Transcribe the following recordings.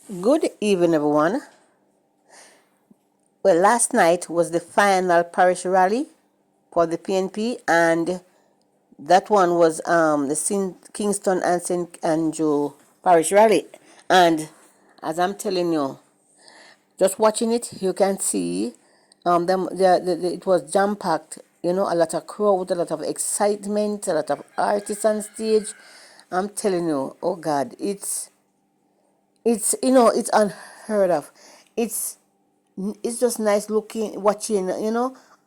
Good evening, everyone. Well, last night was the final Parish rally for the PNP, and that one was the Kingston and St. Andrew Parish rally. And as I'm telling you, just watching it, you can see it was jam packed. You know, a lot of crowd, a lot of excitement, a lot of artists on stage. I'm telling you, oh God, it's unheard of. It's it's just nice looking, watching,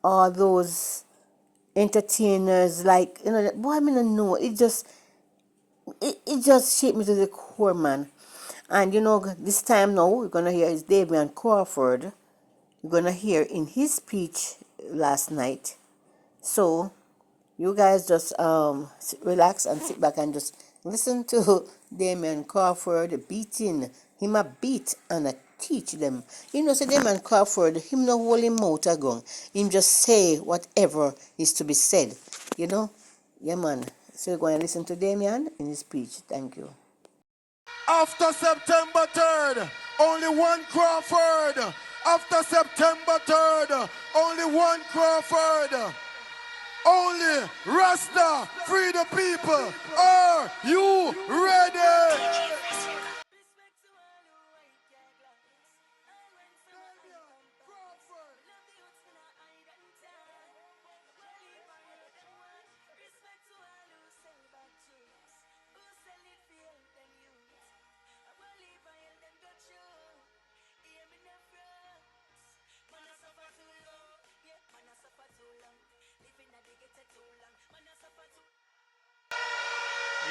all those entertainers, like, boy, I mean, I know, it just shaped me to the core, man. And, this time now, we're going to hear is Damian Crawford. We're going to hear in his speech last night. So, you guys just relax and sit back and just listen to Damian Crawford beating him a beat and a teach them. So Damian Crawford, him no hold him mouth a gun. Him just say whatever is to be said. Yeah, man. So we're going to listen to Damian in his speech. Thank you. After September 3rd, only one Crawford. After September 3rd, only one Crawford. Only Rasta, free the people. Are you ready?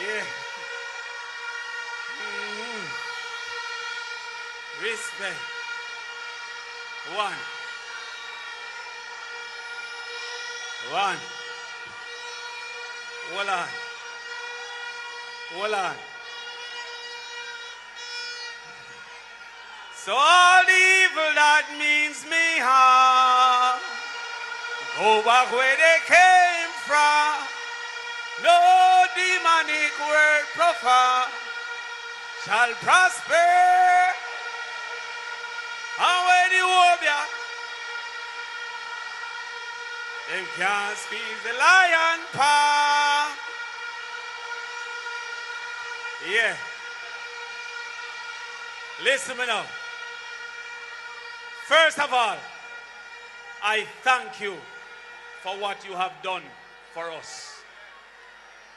Yeah. Respect. One. Hold on. So all the evil that means me harm, go back where they came from. No demonic word profane shall prosper. And when you hold ya, them can't squeeze the lion paw. Yeah. Listen me now. First of all, I thank you for what you have done for us.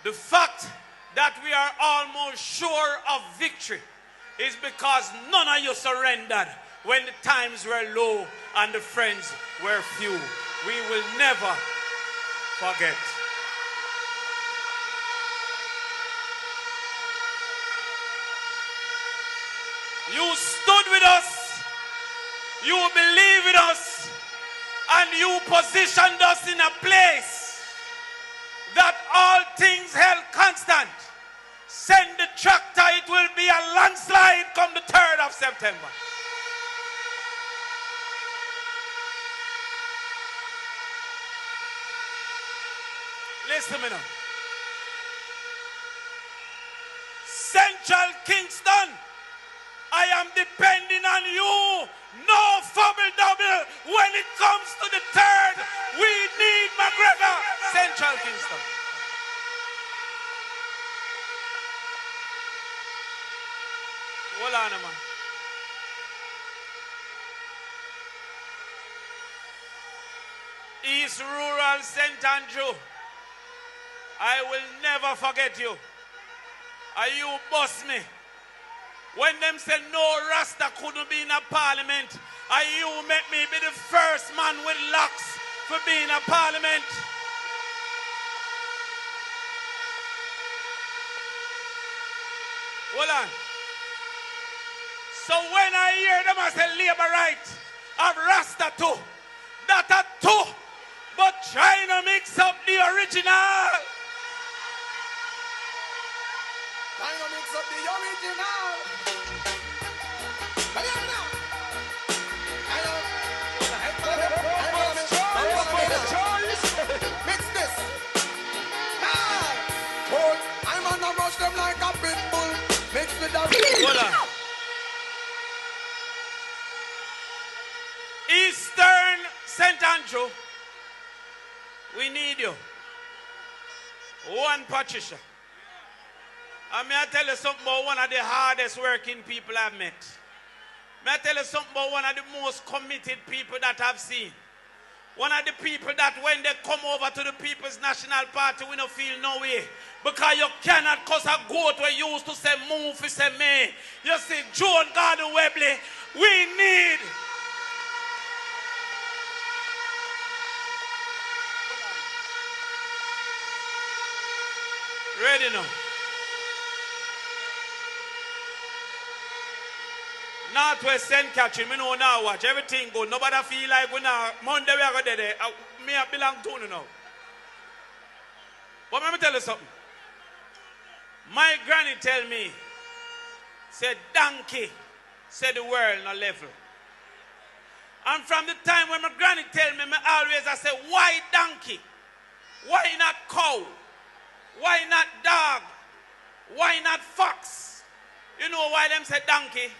The fact that we are almost sure of victory is because none of you surrendered when the times were low and the friends were few. We will never forget. You stood with us, you believed in us, and you positioned us in a place that all things held constant. Send the tractor, it will be a landslide come the 3rd of September. Listen to me now. Central Kingston, I am depending on you. No fumble double when it comes to the 3rd. We need McGregor. Central Kingston. Hold on, man. East Rural St. Andrew, I will never forget you. You bust me. When them said no Rasta couldn't be in a parliament, you make me be the first man with locks for being a parliament. Hold on. So when I hear them as a labor right of Rasta too, that are two, but trying to mix up the original. Trying to mix up the original. Mix this. I'm on a rush them like a pit bull. Mix with the Hold on. St. Andrew, we need you. One Patricia. And may I tell you something about one of the hardest working people I've met. May I tell you something about one of the most committed people that I've seen. One of the people that when they come over to the People's National Party, we don't feel no way. Because you cannot cause a goat where you used to say move, you say me. You see, Joan Gordon Webley, we need. Ready now. Northwest St. Catherine, we know now watch. Everything good. Nobody feel like we now. Monday we are going there. Me I belong to you now. But let me tell you something. My granny tell me, said donkey, said the world no level. And from the time when my granny tell me, I say, why donkey? Why not cow? Why not dog? Why not fox? You know why them say donkey?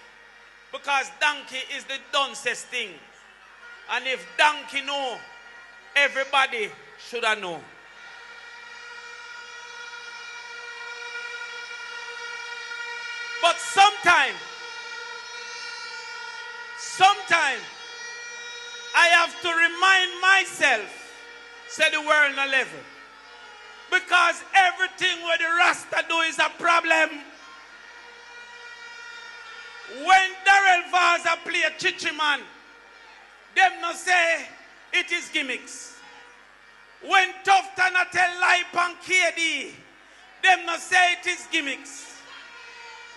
Because donkey is the duncest thing. And if donkey know, everybody should have know. But sometimes, I have to remind myself, say the world no level. Because everything where the Rasta do is a problem. When Darrell Vaza play Chichiman, them no say it is gimmicks. When Tufton tell lie pan KD, them no say it is gimmicks.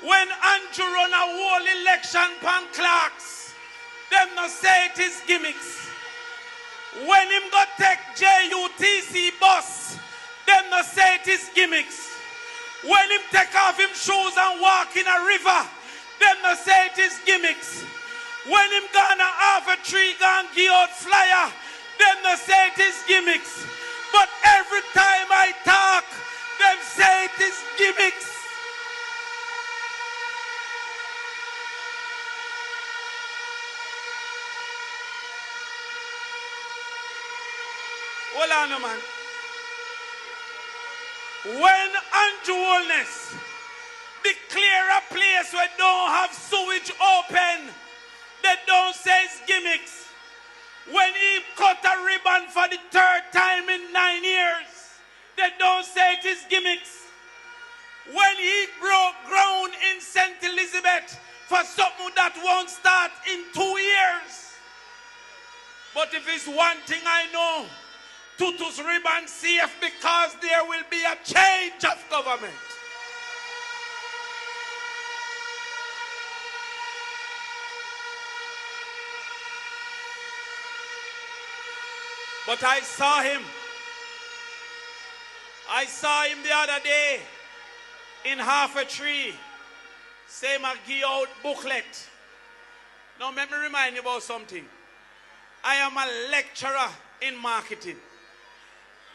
When Andrew run a whole election pan Clarks, them no say it is gimmicks. When him go take JUTC bus, them no say it is gimmicks. When him take off him shoes and walk in a river, them no say it is gimmicks. When him gonna half a tree gonna give out flyer, them no say it is gimmicks. But every time I talk, them say it is gimmicks. Hold on, man. When Andrew Holness declare a place where don't have sewage open, they don't say it's gimmicks. When he cut a ribbon for the third time in 9 years, they don't say it is gimmicks. When he broke ground in St. Elizabeth for something that won't start in 2 years. But if it's one thing I know, Tutu's ribbon safe because there will be a change of government. But I saw him. I saw him the other day in half a tree. Say my give out booklet. Now let me remind you about something. I am a lecturer in marketing.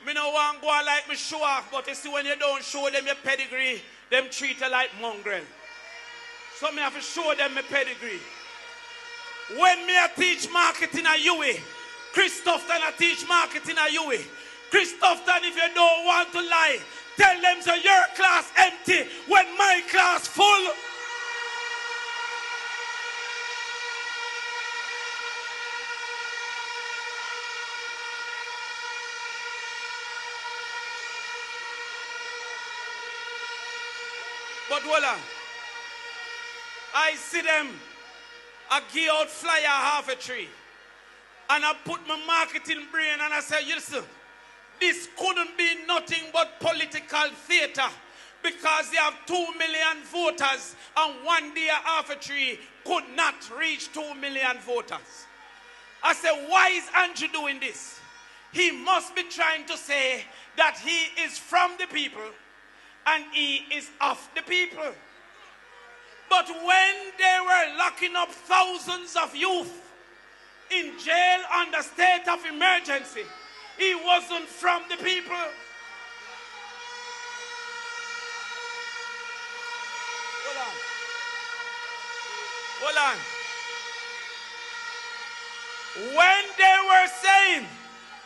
Me no want to go like me show off, but you see when you don't show them your pedigree, them treat you like mongrel. So me have to show them my pedigree. When me I teach marketing at UWI, Christopher I teach marketing at UWI. Christopher, if you don't want to lie, tell them so your class empty when my class full. But voila, I see them, I give out flyer half a tree. And I put my marketing brain and I say, listen, this couldn't be nothing but political theater because they have 2 million voters and one day half a tree could not reach 2 million voters. I said, why is Andrew doing this? He must be trying to say that he is from the people and he is of the people. But when they were locking up thousands of youth in jail under state of emergency, he wasn't from the people. Hold on. When they were saying time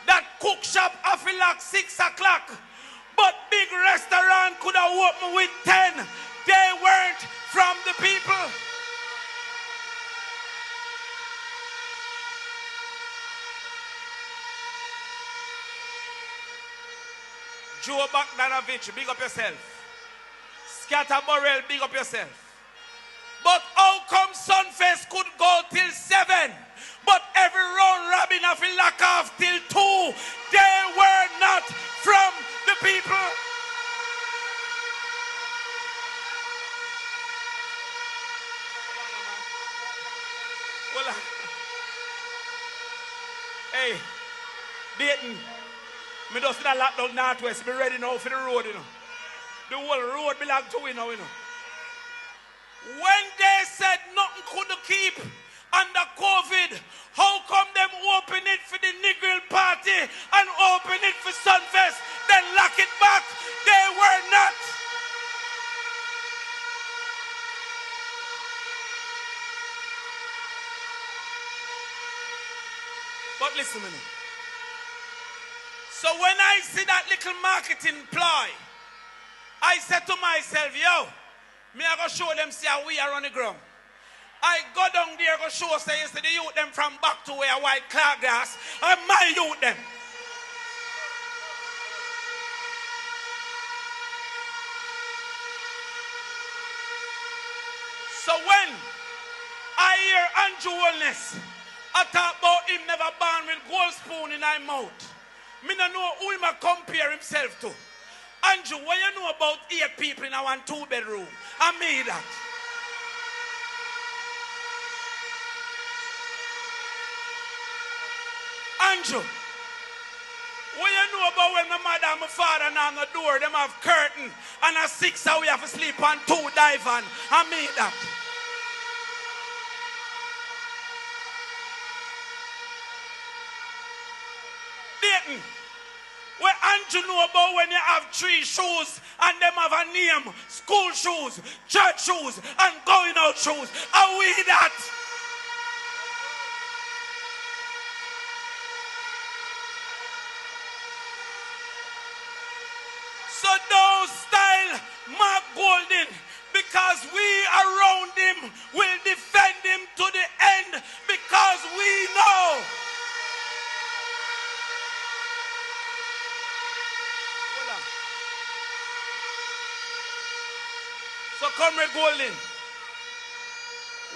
that cook shop I feel like 6 o'clock, but big restaurant could have opened with 10. They weren't from the people. Joe Bogdanovich, big up yourself. Scatterburrell, big up yourself. But how come Sunfest could go till 7? But every round robin have to lock off till 2. They were not from the people. Well, hey, Dayton, me just in a lockdown northwest. Me ready now for the road, you know. The whole road belong to we now, you know. When they said nothing could keep under COVID, how come them open it for the Negril party and open it for Sunfest, then lock it back? They were not. But listen to me. So when I see that little marketing ploy, I said to myself, yo, me I go show them see how we are on the ground. I go down there go show say you see the youth them from back to where white cloud glass and my youth them. So when I hear Andrew Wellness, I talk about him never born with gold spoon in his mouth. Me no know who him a compare himself to. Andrew, what you know about 8 people in a 1 2-bedroom? I made that. Andrew, what you know about when my mother and my father knock on the door, them have curtain and a 6 hour we have to sleep on 2 divan? I made that. Dayton, what Andrew know about when you have 3 shoes and them have a name, school shoes, church shoes, and going out shoes? Are we that? So don't style Mark Golding, because we around him will defend him to the end, because we know. So Comrade Golding,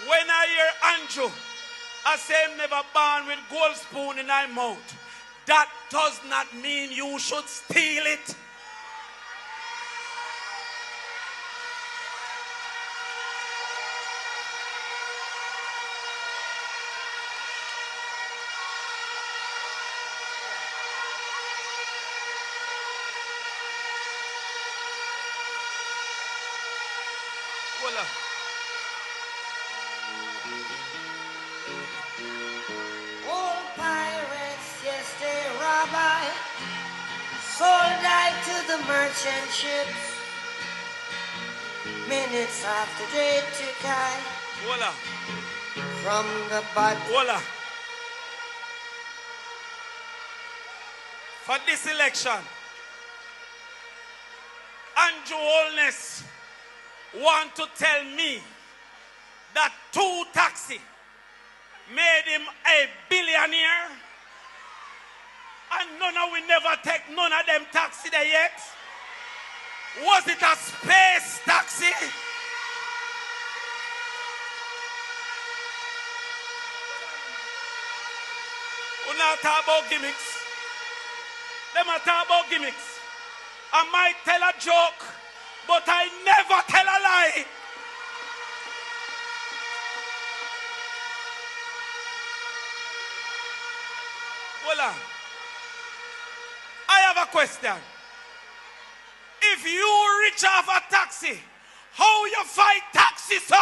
when I hear Andrew, I say him never born with gold spoon in his mouth. That does not mean you should steal it. Old pirates, yes, they rob I, sold I to the merchant ships. Minutes after they took I Voila. from the bottom. Voila. For this election, Andrew Holness want to tell me that 2 taxi made him a billionaire, and none of we never take none of them taxi there yet. Was it a space taxi? We not talk about gimmicks. Them a talk about gimmicks. I might tell a joke, but I never tell a lie. Voila. I have a question. If you reach off a taxi, how you fight taxi, so?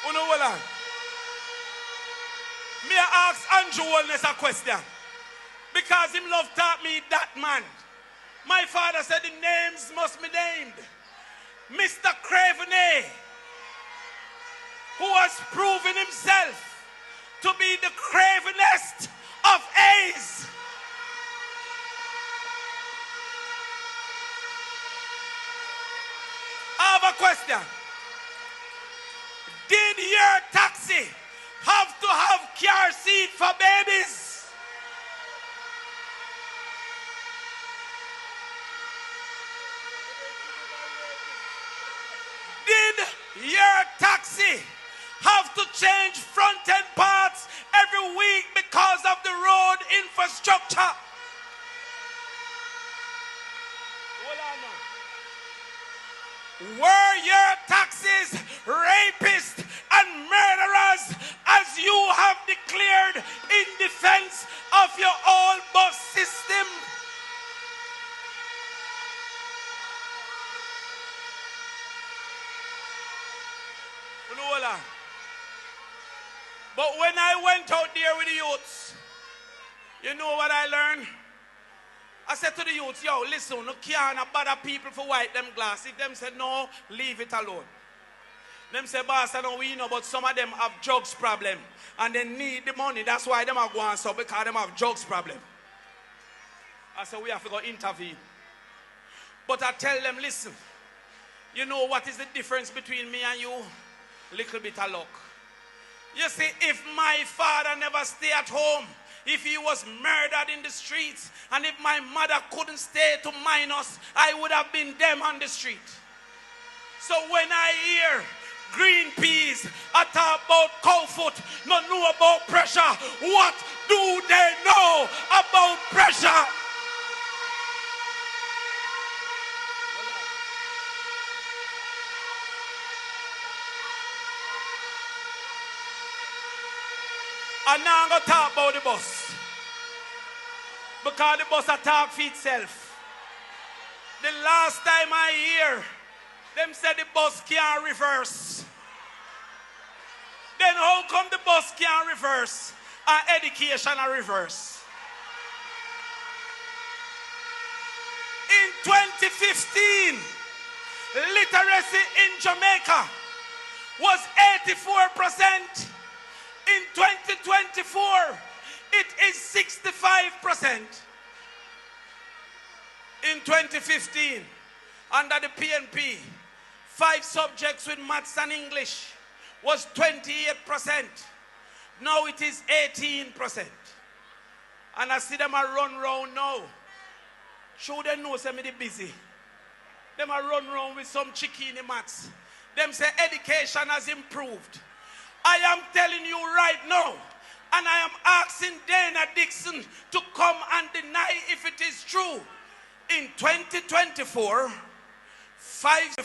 Voila. Me ask Andrew Wellness a question, because him love taught me that man. My father said the names must be named. Mr. Craveney, who has proven himself to be the cravenest of A's. I have a question. Did your taxi have to have car seat for babies? Did your taxi have to change front end parts every week because of the road infrastructure? Hold on now. Were your taxis rapists and murderers as you have declared in defense of your old bus system? Hold on. But when I went out there with the youths, you know what I learned? I said to the youths, yo, listen, no can't bother people for wipe them glass. If them said no, leave it alone. Them say, boss, I know we know, but some of them have drugs problem. And they need the money. That's why them are going so, because them have drugs problem. I said, we have to go intervene. But I tell them, listen, you know what is the difference between me and you? Little bit of luck. You see, if my father never stay at home, if he was murdered in the streets, and if my mother couldn't stay to mind us, I would have been them on the street. So when I hear green peas I talk about cow foot, not know about pressure, what do they know about pressure? And now I'm going to talk about the bus. Because the bus attack for itself. The last time I hear, them said the bus can't reverse. Then how come the bus can't reverse and education are reverse? In 2015, literacy in Jamaica was 84%. In 2024, it is 65%. In 2015, under the PNP, 5 subjects with maths and English was 28%. Now it is 18%. And I see them a run round now. Show them know say me dey busy. Them a run round with some chicken maths. Them say education has improved. I am telling you right now, and I am asking Dana Dixon to come and deny if it is true. In 2024, 5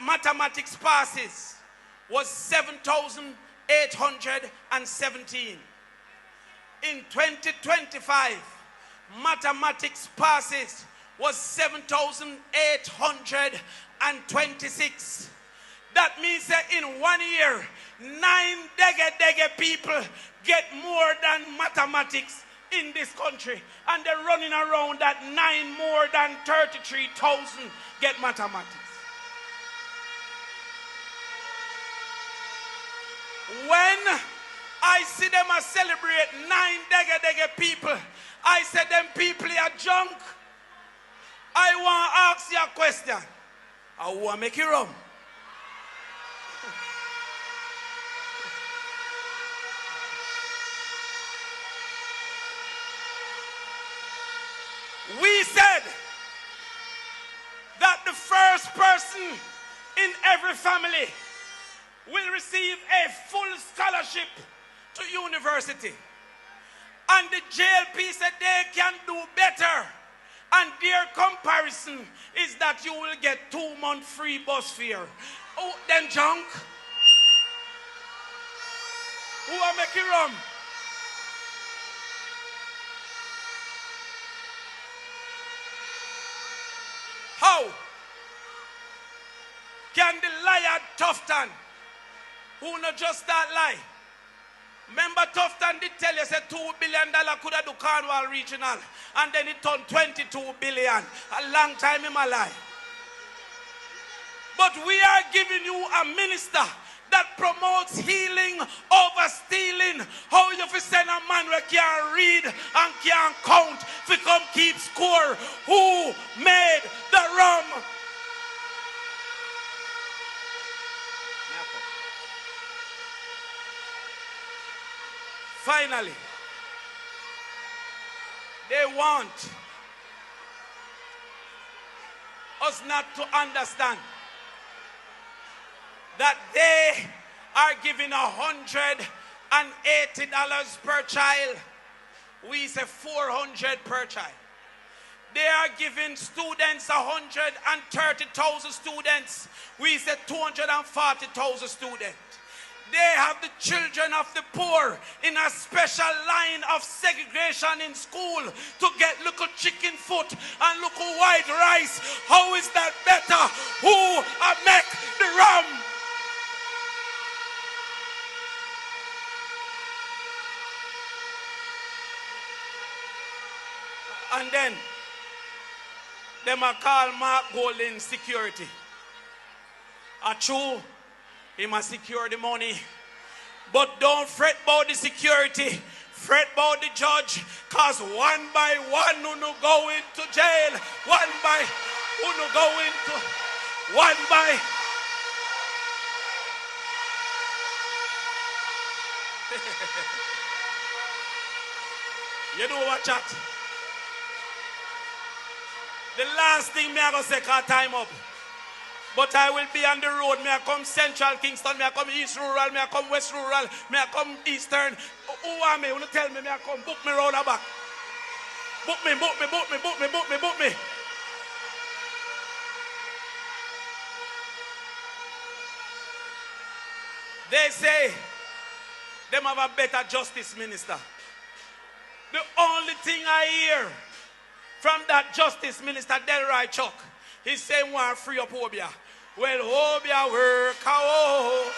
mathematics passes was 7,817. In 2025, mathematics passes was 7,826. That means that in 1 year, 9 dege people get more than mathematics in this country. And they're running around that 9 more than 33,000 get mathematics. When I see them a celebrate 9 dege people, I say them people are junk. I want to ask you a question. I want to make you rum. We said that the first person in every family will receive a full scholarship to university. And the JLP said they can do better. And their comparison is that you will get 2 months free bus fare. Oh, then junk. Who are making rum? How can the liar Tufton, who not just start lie? Remember Tufton did tell you said $2 billion could have do Cornwall Regional, and then it turned 22 billion. A long time in my life. But we are giving you a minister that promotes healing over stealing. How you fi send a man who can't read and can't count to come keep score? Who made the rum? Finally, they want us not to understand that they are giving $180 per child. We say 400 per child. They are giving students 130,000 students. We say 240,000 students. They have the children of the poor in a special line of segregation in school to get little chicken foot and little white rice. How is that better? Who make the rum? And then them a call markgolding security. A true. He must secure the money. But don't fret about the security. Fret about the judge. Because one by one, who no go into jail. One by who no go into. One by. You know what, chat? The last thing me I go say, cause time up. But I will be on the road. May I come Central Kingston, may I come East Rural, may I come West Rural, may I come Eastern. Who are me? Who tell me, may I come? Book me round the back. Book me. They say them have a better justice minister. The only thing I hear from that justice minister, Delroy Chuck, he say want free up Obia. Well, Obia work, oh.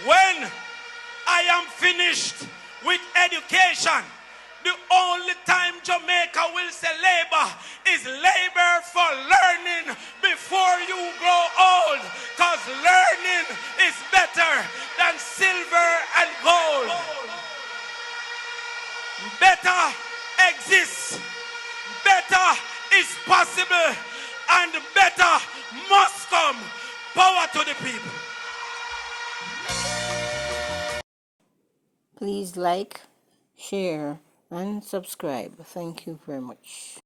When I am finished with education, the only time Jamaica will say labor is labor for learning before you grow old. Because learning is better than silver and gold. Better exists. Better is possible. And better must come. Power to the people. Please like, share, and subscribe. Thank you very much.